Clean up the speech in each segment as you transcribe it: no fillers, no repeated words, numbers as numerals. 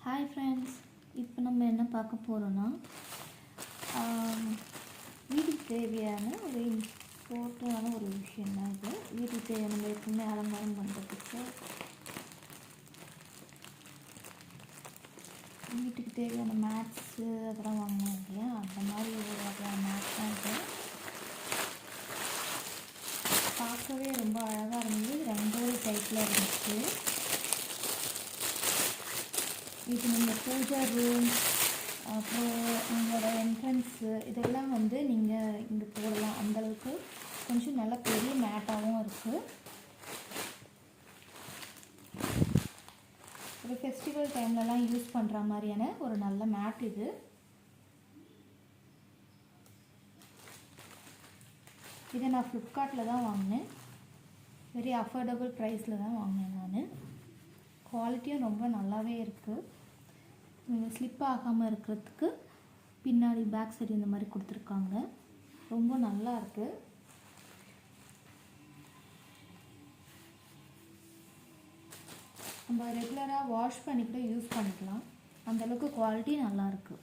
Hi friends, இப்போ நம்ம என்ன பார்க்க போகிறோன்னா வீட்டுக்கு தேவையான ஒரு இம்பார்ட்டண்டான ஒரு விஷயம் தான் இது. வீட்டுக்கு தேவையான நம்ம எப்பவுமே அலங்காரம் பண்ணுறதுக்கு வீட்டுக்கு தேவையான மேட்ஸு அதெல்லாம் வாங்கணும் இல்லையா, அந்த மாதிரி ஒரு வகையான மேட்ஸ் தான் இது. பார்க்கவே ரொம்ப அழகாக இருந்தது, ரங்கோலி டைப்பில் இருந்துச்சு. இது நீங்கள் பூஜா ரூம், அப்புறம் உங்களோட என்ட்ரன்ஸு இதெல்லாம் வந்து நீங்கள் இங்கே போடலாம். அந்தளவுக்கு கொஞ்சம் நல்ல பெரிய மேட்டாகவும் இருக்குது. ஒரு ஃபெஸ்டிவல் டைம்லலாம் யூஸ் பண்ணுற மாதிரியான ஒரு நல்ல மேட் இது. இதை நான் ஃப்ளிப்கார்ட்டில் தான் வாங்கினேன். வெரி அஃபோர்டபுள் ப்ரைஸில் தான் வாங்கினேன் நான். குவாலிட்டியும் ரொம்ப நல்லாவே இருக்குது. நீங்கள் ஸ்லிப் ஆகாமல் இருக்கிறதுக்கு பின்னாடி பேக் சைடு இந்த மாதிரி கொடுத்துருக்காங்க. ரொம்ப நல்லா இருக்குது. நம்ம ரெகுலராக வாஷ் பண்ணி கூட யூஸ் பண்ணிக்கலாம். அந்தளவுக்கு குவாலிட்டி நல்லாயிருக்கு.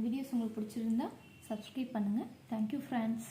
வீடியோஸ் உங்களுக்கு பிடிச்சிருந்தா சப்ஸ்கிரைப் பண்ணுங்கள். Thank you friends.